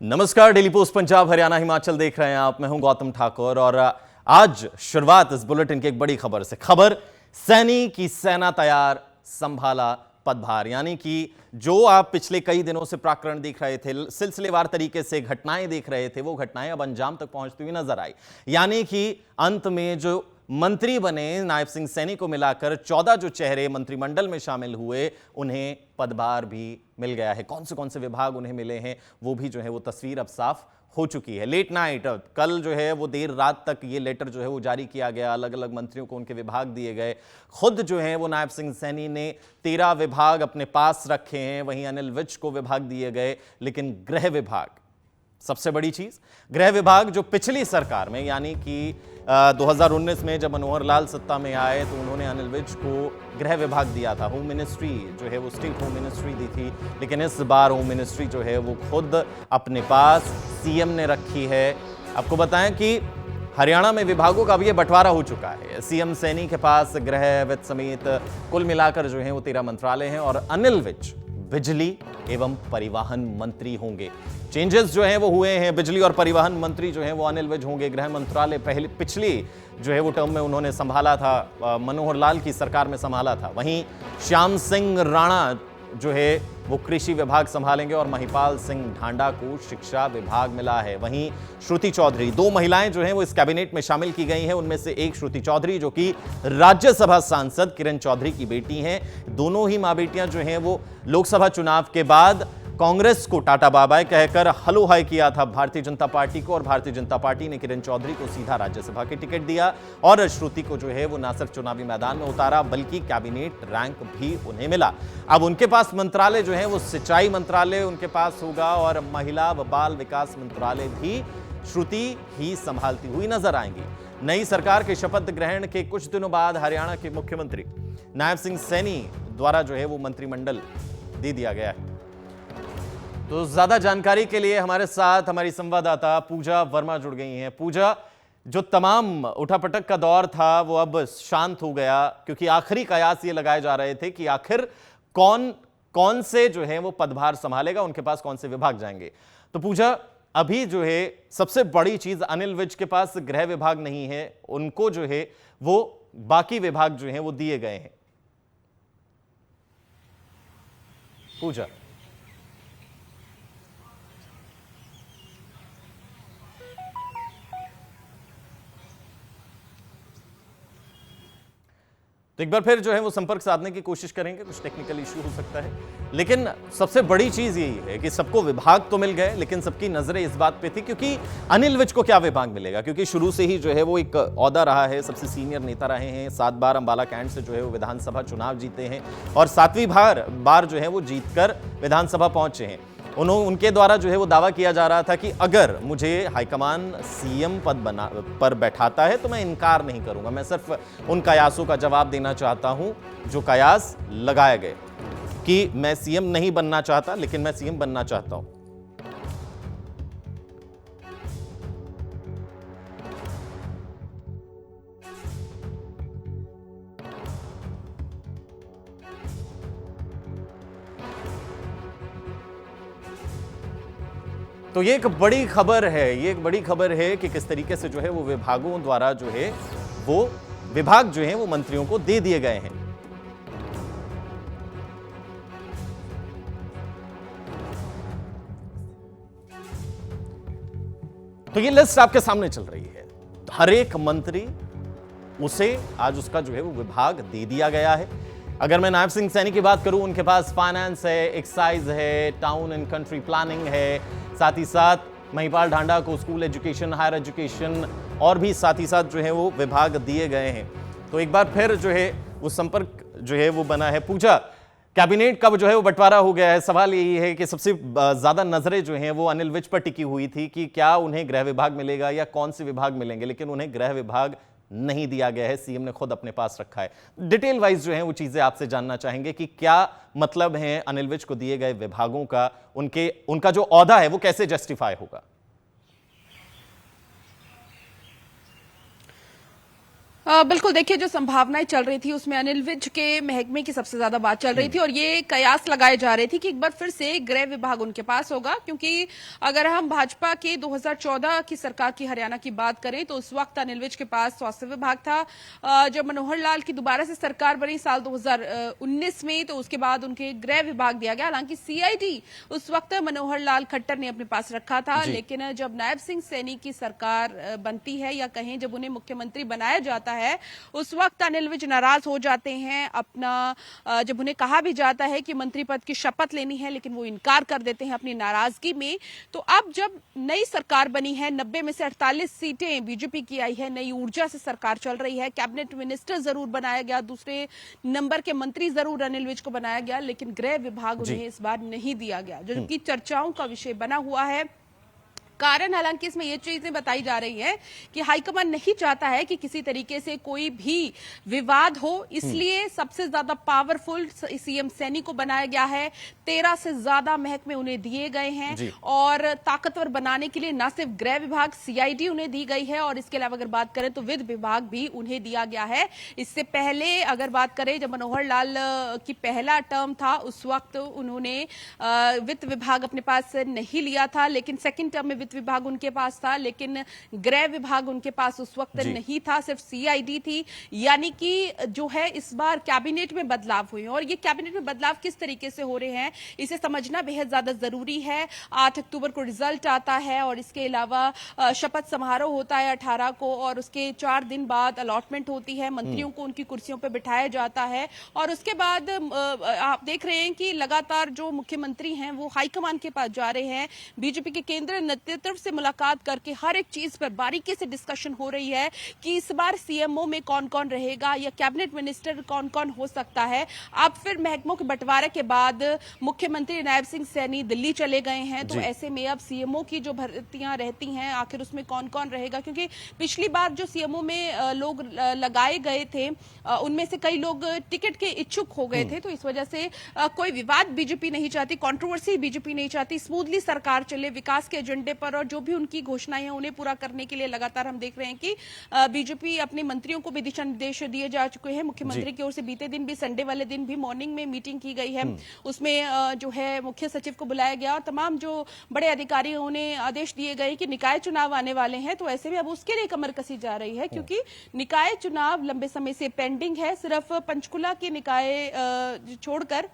नमस्कार, daily post Punjab Haryana Himachal देख रहे हैं आप। मैं हूं गौतम ठाकुर और आज शुरुआत इस बुलेटिन की एक बड़ी खबर से। खबर सैनी की सेना तैयार, संभाला पदभार। यानी कि जो आप पिछले कई दिनों से प्रकरण देख रहे थे, सिलसिलेवार तरीके से घटनाएं देख रहे थे, वो घटनाएं अब अंजाम तक पहुंचती हुई नजर आई। यानी कि अंत में जो मंत्री बने नायब सिंह सैनी को मिलाकर 14 जो चेहरे मंत्रिमंडल में शामिल हुए, उन्हें पदभार भी मिल गया है। कौन से विभाग उन्हें मिले हैं वो भी जो है वो तस्वीर अब साफ हो चुकी है। लेट नाइट कल जो है वो देर रात तक ये लेटर जो है वो जारी किया गया। अलग अलग मंत्रियों को उनके विभाग दिए गए। खुद जो है वो नायब सिंह सैनी ने 13 विभाग अपने पास रखे हैं। वहीं अनिल विज को विभाग दिए गए। लेकिन गृह विभाग, सबसे बड़ी चीज, गृह विभाग जो पिछली सरकार में यानी कि 2019 में जब मनोहर लाल सत्ता में आए तो उन्होंने अनिल विज को गृह विभाग दिया था। होम मिनिस्ट्री जो है वो स्टेट होम मिनिस्ट्री दी थी। लेकिन इस बार होम मिनिस्ट्री जो है वो खुद अपने पास सीएम ने रखी है। आपको बताएं कि हरियाणा में विभागों का भी ये बंटवारा हो चुका है। सीएम सैनी के पास गृह, वित्त समेत कुल मिलाकर जो है वो 13 मंत्रालय हैं और अनिल विज बिजली एवं परिवहन मंत्री होंगे। चेंजेस जो हैं वो हुए हैं। बिजली और परिवहन मंत्री जो हैं वो अनिल विज होंगे। गृह मंत्रालय पिछली जो है वो टर्म में उन्होंने संभाला था, मनोहर लाल की सरकार में संभाला था। वहीं श्याम सिंह राणा जो है वो कृषि विभाग संभालेंगे और महिपाल सिंह ढांडा को शिक्षा विभाग मिला है। वहीं श्रुति चौधरी, 2 महिलाएं जो हैं वो इस कैबिनेट में शामिल की गई हैं। उनमें से एक श्रुति चौधरी जो कि राज्यसभा सांसद किरण चौधरी की बेटी हैं। दोनों ही मां बेटियां जो हैं वो लोकसभा चुनाव के बाद कांग्रेस को टाटा बाय कहकर हलो हाय किया था भारतीय जनता पार्टी को, और भारतीय जनता पार्टी ने किरण चौधरी को सीधा राज्यसभा की टिकट दिया और श्रुति को जो है वो ना सिर्फ चुनावी मैदान में उतारा बल्कि कैबिनेट रैंक भी उन्हें मिला। अब उनके पास मंत्रालय जो है वो सिंचाई मंत्रालय उनके पास होगा और महिला व बाल विकास मंत्रालय भी श्रुति ही संभालती हुई नजर आएंगी। नई सरकार के शपथ ग्रहण के कुछ दिनों बाद हरियाणा के मुख्यमंत्री नायब सिंह सैनी द्वारा जो है वो मंत्रिमंडल दे दिया गया है। तो ज्यादा जानकारी के लिए हमारे साथ हमारी संवाददाता पूजा वर्मा जुड़ गई हैं। पूजा, जो तमाम उठापटक का दौर था वो अब शांत हो गया, क्योंकि आखिरी कयास ये लगाए जा रहे थे कि आखिर कौन से जो है वो पदभार संभालेगा, उनके पास कौन से विभाग जाएंगे। तो पूजा, अभी जो है सबसे बड़ी चीज, अनिल विज के पास गृह विभाग नहीं है, उनको जो है वो बाकी विभाग जो है वो दिए गए हैं। पूजा, तो एक बार फिर जो है वो संपर्क साधने की कोशिश करेंगे। कुछ टेक्निकल इश्यू हो सकता है, लेकिन सबसे बड़ी चीज यही है कि सबको विभाग तो मिल गए, लेकिन सबकी नजरें इस बात पे थी क्योंकि अनिल विज को क्या विभाग मिलेगा, क्योंकि शुरू से ही जो है वो एक ओहदा रहा है, सबसे सीनियर नेता रहे हैं। 7 बार अंबाला कैंट से जो है वो विधानसभा चुनाव जीते हैं और 7वीं बार जो है वो जीतकर विधानसभा पहुंचे हैं। उनके द्वारा जो है वो दावा किया जा रहा था कि अगर मुझे हाईकमान सीएम पद पर बैठाता है तो मैं इनकार नहीं करूंगा। मैं सिर्फ उन कयासों का जवाब देना चाहता हूं जो कयास लगाए गए कि मैं सीएम नहीं बनना चाहता, लेकिन मैं सीएम बनना चाहता हूं। तो ये एक बड़ी खबर है, कि किस तरीके से जो है वो विभागों द्वारा जो है वो विभाग जो है वो मंत्रियों को दे दिए गए हैं। तो ये लिस्ट आपके सामने चल रही है। हर एक मंत्री उसे आज उसका जो है वो विभाग दे दिया गया है। अगर मैं नायब सिंह सैनी की बात करूं, उनके पास फाइनेंस है, एक्साइज है, टाउन एंड कंट्री प्लानिंग है, साथ ही साथ महिपाल ढांडा को स्कूल एजुकेशन, हायर एजुकेशन और भी साथ ही साथ जो है वो विभाग दिए गए हैं। तो एक बार फिर जो है वो संपर्क जो है वो बना है। पूजा, कैबिनेट का जो है वो बंटवारा हो गया है। सवाल यही है कि सबसे ज्यादा नजरें जो हैं वो अनिल विज पर टिकी हुई थी कि क्या उन्हें गृह विभाग मिलेगा या कौन से विभाग मिलेंगे, लेकिन उन्हें गृह विभाग नहीं दिया गया है। सीएम ने खुद अपने पास रखा है। डिटेल वाइज जो है वो चीजें आपसे जानना चाहेंगे कि क्या मतलब है अनिल विज को दिए गए विभागों का, उनका जो ओहदा है वो कैसे जस्टिफाई होगा। बिल्कुल, देखिए जो संभावनाएं चल रही थी उसमें अनिल विज के महकमे की सबसे ज्यादा बात चल रही थी और ये कयास लगाए जा रहे थे कि एक बार फिर से गृह विभाग उनके पास होगा, क्योंकि अगर हम भाजपा के 2014 की सरकार की हरियाणा की बात करें तो उस वक्त अनिल विज के पास स्वास्थ्य विभाग था। जब मनोहर लाल की दोबारा से सरकार बनी साल 2019 में तो उसके बाद उनके गृह विभाग दिया गया। हालांकि सीआईडी उस वक्त मनोहर लाल खट्टर ने अपने पास रखा था, लेकिन जब नायब सिंह सैनी की सरकार बनती है या कहें जब उन्हें मुख्यमंत्री बनाया जाता है उस वक्त अनिल विज नाराज हो जाते हैं। जब उन्हें कहा भी जाता है कि मंत्री पद की शपथ लेनी है लेकिन वो इनकार कर देते हैं अपनी नाराजगी में। तो अब जब नई सरकार बनी है, 90 में से 48 सीटें बीजेपी की आई है, नई ऊर्जा से सरकार चल रही है, कैबिनेट मिनिस्टर जरूर बनाया गया, दूसरे नंबर के मंत्री जरूर अनिल विज को बनाया गया, लेकिन गृह विभाग उन्हें इस बार नहीं दिया गया, जो कि चर्चाओं का विषय बना हुआ है। कारण हालांकि इसमें ये चीजें बताई जा रही है कि हाईकमान नहीं चाहता है कि किसी तरीके से कोई भी विवाद हो, इसलिए सबसे ज्यादा पावरफुल सीएम सैनी को बनाया गया है। 13 से ज्यादा महकमे उन्हें दिए गए हैं और ताकतवर बनाने के लिए न सिर्फ गृह विभाग, सीआईडी उन्हें दी गई है और इसके अलावा अगर बात करें तो वित्त विभाग भी उन्हें दिया गया है। इससे पहले अगर बात करें जब मनोहर लाल की पहला टर्म था उस वक्त उन्होंने वित्त विभाग अपने पास नहीं लिया था, लेकिन सेकेंड टर्म में वित्त विभाग उनके पास था, लेकिन गृह विभाग उनके पास उस वक्त नहीं था, सिर्फ सीआईडी थी। यानी कि जो है इस बार कैबिनेट में बदलाव हुए और ये कैबिनेट में बदलाव किस तरीके से हो रहे हैं इसे समझना बेहद ज्यादा जरूरी है। 8 अक्टूबर को रिजल्ट आता है और इसके अलावा शपथ समारोह होता है 18 को और उसके 4 दिन बाद अलॉटमेंट होती है, मंत्रियों को उनकी कुर्सियों पर बिठाया जाता है और उसके बाद आप देख रहे हैं कि लगातार जो मुख्यमंत्री हैं वो हाईकमान के पास जा रहे हैं। बीजेपी के केंद्रीय नेतृत्व से मुलाकात करके हर एक चीज पर बारीकी से डिस्कशन हो रही है कि इस बार सीएमओ में कौन कौन रहेगा या कैबिनेट मिनिस्टर कौन कौन हो सकता है। अब फिर महकमों के बंटवारे के बाद मुख्यमंत्री नायब सिंह सैनी दिल्ली चले गए हैं, तो ऐसे में अब सीएमओ की जो भर्तियां रहती हैं आखिर उसमें कौन कौन रहेगा, क्योंकि पिछली बार जो सीएमओ में लोग लगाए गए थे उनमें से कई लोग टिकट के इच्छुक हो गए थे, तो इस वजह से कोई विवाद बीजेपी नहीं चाहती, कंट्रोवर्सी बीजेपी नहीं चाहती, स्मूथली सरकार चले, विकास के एजेंडे पर और जो भी उनकी घोषणाएं हैं उन्हें पूरा करने के लिए लगातार हम देख रहे हैं कि बीजेपी अपने मंत्रियों को भी दिशा निर्देश दिए जा चुके हैं। मुख्यमंत्री की ओर से बीते दिन भी, संडे वाले दिन भी मॉर्निंग में मीटिंग की गई है, उसमें जो है मुख्य सचिव को बुलाया गया और तमाम जो बड़े अधिकारियों ने आदेश दिए गए कि निकाय चुनाव आने वाले हैं, तो ऐसे में अब उसके लिए कमर कसी जा रही है क्योंकि निकाय चुनाव लंबे समय से पेंडिंग है। सिर्फ पंचकुला के निकाय छोड़कर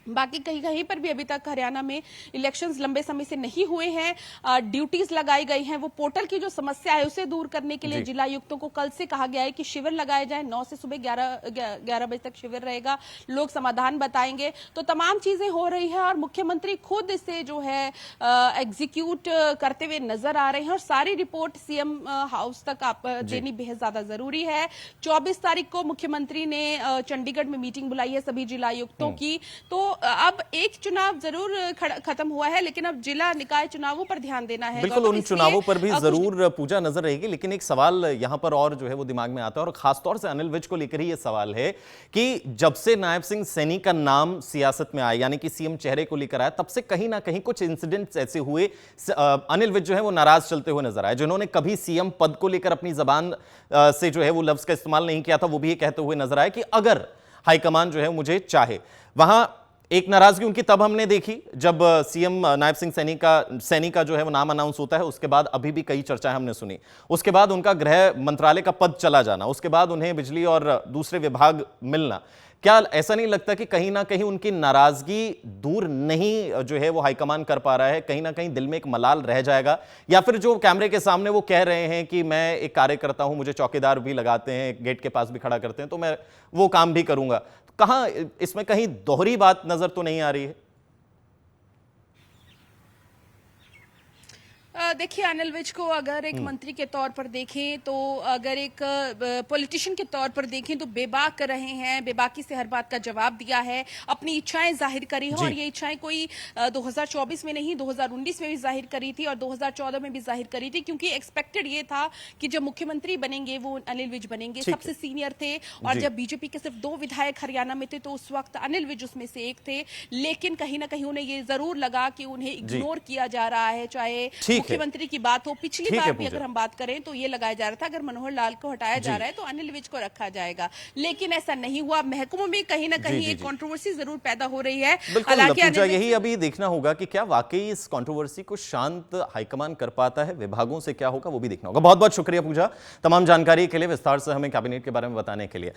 बाकी कहीं कहीं पर भी अभी तक हरियाणा में इलेक्शंस लंबे समय से नहीं हुए हैं। ड्यूटीज लगाई गई हैं, वो पोर्टल की जो समस्या है उसे दूर करने के लिए जिला आयुक्तों को कल से कहा गया है कि शिविर लगाए जाए। 9 से सुबह 11 बजे तक शिविर रहेगा, लोग समाधान बताएंगे, तो तमाम चीजें हो रही है और मुख्यमंत्री खुद इसे जो है एग्जीक्यूट करते हुए नजर आ रहे हैं और सारी रिपोर्ट सीएम हाउस तक आप देनी बेहद ज्यादा जरूरी है। 24 तारीख को मुख्यमंत्री ने चंडीगढ़ में मीटिंग बुलाई है सभी जिला आयुक्तों की, तो अब एक चुनाव जरूर खत्म हुआ है लेकिन अब जिला निकाय चुनावों पर ध्यान देना है। बिल्कुल, उन चुनावों पर भी जरूर पूजा नजर रहेगी, लेकिन एक सवाल यहां पर और जो है वो दिमाग में आता है और खासतौर से अनिल विज को लेकर ही ये सवाल है कि जब से नायब सिंह सैनी का नाम सियासत में आया, यानी कि सीएम चेहरे को लेकर आया, तब से कहीं ना कहीं कुछ इंसिडेंट्स ऐसे हुए, अनिल विज जो है वो नाराज चलते हुए नजर आए। जिन्होंने कभी सीएम पद को लेकर अपनी जबान से जो है वो लफ्ज का इस्तेमाल नहीं किया था, वो भी ये कहते हुए नजर आए कि अगर हाईकमान जो है मुझे चाहे। वहां एक नाराजगी उनकी तब हमने देखी जब सीएम नायब सिंह सैनी का जो है वो नाम अनाउंस होता है, उसके बाद अभी भी कई चर्चाएं हमने सुनी, उसके बाद उनका गृह मंत्रालय का पद चला जाना, उसके बाद उन्हें बिजली और दूसरे विभाग मिलना। क्या ऐसा नहीं लगता कि कहीं ना कहीं उनकी नाराजगी दूर नहीं जो है वो हाईकमान कर पा रहा है, कहीं ना कहीं दिल में एक मलाल रह जाएगा, या फिर जो कैमरे के सामने वो कह रहे हैं कि मैं एक कार्यकर्ता हूं, मुझे चौकीदार भी लगाते हैं, गेट के पास भी खड़ा करते हैं, तो मैं वो काम भी करूंगा। कहां इसमें कहीं दोहरी बात नजर तो नहीं आ रही है? देखिए, अनिल विज को अगर एक मंत्री के तौर पर देखें तो अगर एक पॉलिटिशियन के तौर पर देखें तो बेबाक रहे हैं, बेबाकी से हर बात का जवाब दिया है, अपनी इच्छाएं जाहिर करी हैं और ये इच्छाएं कोई 2024 में नहीं 2019 में भी जाहिर करी थी और 2014 में भी जाहिर करी थी, क्योंकि एक्सपेक्टेड ये था कि जब मुख्यमंत्री बनेंगे वो अनिल विज बनेंगे, सबसे सीनियर थे और जब बीजेपी के सिर्फ 2 विधायक हरियाणा में थे तो उस वक्त अनिल विज उसमें से एक थे, लेकिन कहीं ना कहीं उन्हें ये जरूर लगा कि उन्हें इग्नोर किया जा रहा है, चाहे मुख्यमंत्री की बात हो, पिछली ठीक है, बार भी पूजा। अगर हम बात करें तो ये लगाया जा रहा था अगर मनोहर लाल को हटाया जा रहा है तो अनिल विज को रखा जाएगा, लेकिन ऐसा नहीं हुआ। महकमों में कहीं ना कहीं एक कंट्रोवर्सी जरूर पैदा हो रही है। बिल्कुल हालांकि पूजा, अनिल विज यही अभी देखना होगा कि क्या वाकई इस कंट्रोवर्सी को शांत हाईकमान कर पाता है, विभागों से क्या होगा वो भी देखना होगा। बहुत बहुत शुक्रिया पूजा, तमाम जानकारी के लिए, विस्तार से हमें कैबिनेट के बारे में बताने के लिए।